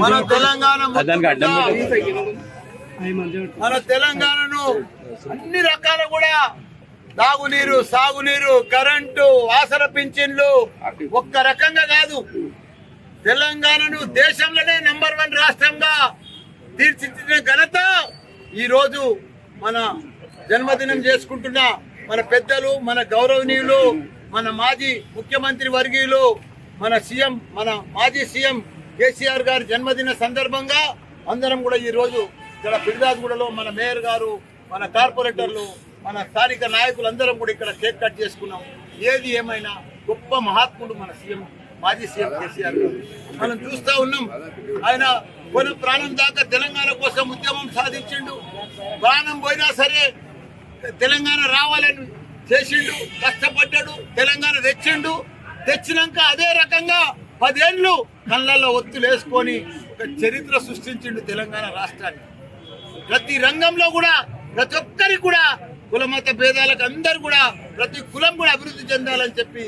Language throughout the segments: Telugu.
మన తెలంగాణను అన్ని రకాల కూడా తాగునీరు, సాగునీరు, కరెంటు, ఆసర పింఛన్లు ఒక్క రకంగా కాదు, తెలంగాణను దేశంలోనే నంబర్ 1 రాష్ట్రంగా తీర్చిదిద్దిన ఘనత ఈ రోజు మన జన్మదినం చేసుకుంటున్న మన పెద్దలు, మన గౌరవనీయులు, మన మాజీ ముఖ్యమంత్రి వర్గీయులు, మన సీఎం, మన మాజీ సీఎం కేసీఆర్ గారి జన్మదిన సందర్భంగా అందరం కూడా ఈ రోజు ఇక్కడ పిడిదాదిగూడలో మన మేయర్ గారు, మన కార్పొరేటర్లు, మన స్థానిక నాయకులు అందరం కూడా ఇక్కడ కేక్ కట్ చేసుకున్నాం. ఏది ఏమైనా గొప్ప మహాత్ముడు మన సీఎం, మాజీ సీఎం కేసీఆర్ గారు. మనం చూస్తా ఉన్నాం, ఆయన కొన ప్రాణం దాకా తెలంగాణ కోసం ఉద్యమం సాధించిండు. ప్రాణం పోయినా సరే తెలంగాణ రావాలని చేసిండు, కష్టపడ్డాడు, తెలంగాణ తెచ్చిండు. తెచ్చినాక అదే రకంగా 10 ఏళ్ళు కళ్ళల్లో ఒత్తులు వేసుకొని ఒక చరిత్ర సృష్టించిండు తెలంగాణ రాష్ట్రాన్ని. ప్రతి రంగంలో కూడా ప్రతి ఒక్కరికి కూడా కులమత భేదాలకు అందరు కూడా ప్రతి కులం కూడా అభివృద్ధి చెందాలని చెప్పి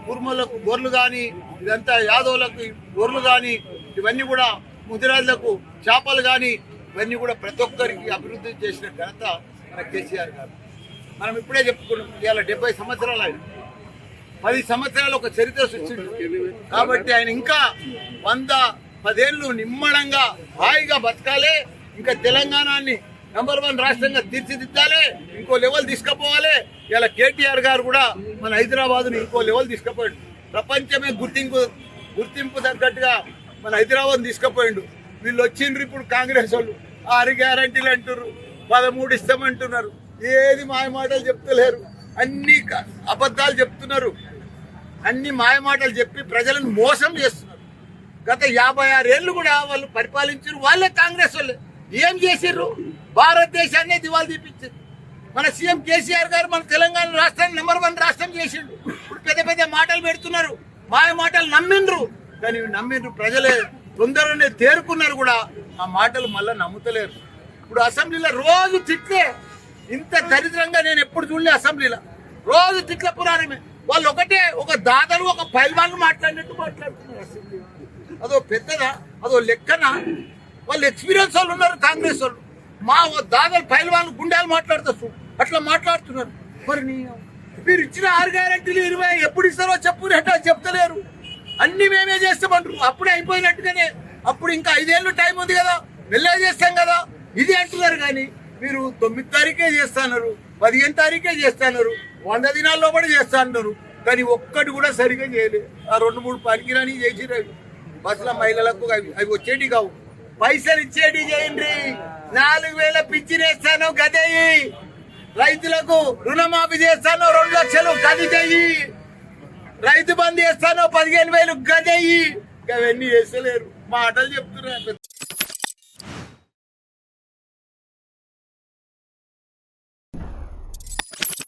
కుర్మలకు గొర్రెలు కానీ, ఇదంతా యాదవులకు గొర్రెలు కానీ, ఇవన్నీ కూడా ముదిరాజులకు చేపలు కానీ, ఇవన్నీ కూడా ప్రతి ఒక్కరికి అభివృద్ధి చేసిన ఘనత మన కేసీఆర్ గారు. మనం ఇప్పుడే చెప్పుకున్నాం, ఇవాళ 70 సంవత్సరాలు, ఆయన 10 సంవత్సరాలు ఒక చరిత్ర సృష్టించారు. కాబట్టి ఆయన ఇంకా 110 ఏళ్ళు నిమ్మడంగా హాయిగా బతకాలి, ఇంకా తెలంగాణని నంబర్ 1 రాష్ట్రంగా తీర్చిదిద్దాలి, ఇంకో లెవెల్ తీసుకుపోవాలి. ఇలా కేటీఆర్ గారు కూడా మన హైదరాబాద్ను ఇంకో లెవెల్ తీసుకుపోయాడు. ప్రపంచమే గుర్తింపు తగ్గట్టుగా మన హైదరాబాద్ తీసుకుపోయిండు. వీళ్ళు వచ్చిండ్రు ఇప్పుడు కాంగ్రెస్ వాళ్ళు 6 గ్యారంటీలు అంటున్నారు, 13 ఇస్తామంటున్నారు. ఏది మాయమాటలు చెప్తలేరు, అన్ని అబద్ధాలు చెప్తున్నారు, అన్ని మాయమాటలు చెప్పి ప్రజలను మోసం చేస్తున్నారు. గత 56 ఏళ్ళు కూడా వాళ్ళు పరిపాలించారు, వాళ్ళే కాంగ్రెస్ వాళ్ళే. ఏం చేసిర్రు? భారతదేశాన్ని దివాళి తీపించారు. మన సీఎం కేసీఆర్ గారు మన తెలంగాణ రాష్ట్రాన్ని నంబర్ 1 రాష్ట్రం చేసిండు. ఇప్పుడు పెద్ద పెద్ద మాటలు పెడుతున్నారు, మాయ మాటలు నమ్మిండ్రు. కానీ నమ్మిండ్రు ప్రజలే తొందరగానే తేరుకున్నారు కూడా, ఆ మాటలు మళ్ళీ నమ్ముతలేరు. ఇప్పుడు అసెంబ్లీలో రోజు తిట్లే, ఇంత దరిద్రంగా నేను ఎప్పుడు చూడలే. అసెంబ్లీలో రోజు తిట్ల పురాణమే. వాళ్ళు ఒకటే, ఒక దాదాలు ఒక పైల్వాన్లు మాట్లాడినట్టు మాట్లాడుతున్నారు అసెంబ్లీ. అదో పెద్దదా, అదో లెక్కన? వాళ్ళు ఎక్స్పీరియన్స్ వాళ్ళు ఉన్నారు కాంగ్రెస్ వాళ్ళు. మా దాదాలు పైల్వాన్లు గుండాలు మాట్లాడుతారు, అట్లా మాట్లాడుతున్నారు. మరి మీరు ఇచ్చిన 6 గ్యారెంటీలు 20 ఎప్పుడు ఇస్తారో చెప్తలేరు. అన్ని మేమే చేస్తామంటారు. అప్పుడే అయిపోయినట్టుగానే, అప్పుడు ఇంకా 5 ఏళ్ళు టైం ఉంది కదా, మెల్లగా చేస్తాం కదా ఇది అంటున్నారు. కానీ మీరు 9 తారీఖే చేస్తున్నారు, 15 తారీఖే చేస్తున్నారు, 100 దినాల్లో కూడా చేస్తా అన్నారు. కానీ ఒక్కటి కూడా సరిగా చేయలేదు. ఆ 2-3 పనికిరాని చేసిరవి. బస్సుల మహిళలకు అవి వచ్చేటి కావు, పైసలు ఇచ్చేటి చేయండి. 4000 పింఛన్ వేస్తాను గదేయి, రైతులకు రుణమాఫీ చేస్తాను 2 లక్షలు గది చెయ్యి, రైతు బంధు చేస్తాను 15,000 గదేయి. అవన్నీ చేస్తలేరు, మాటలు చెప్తున్నారు.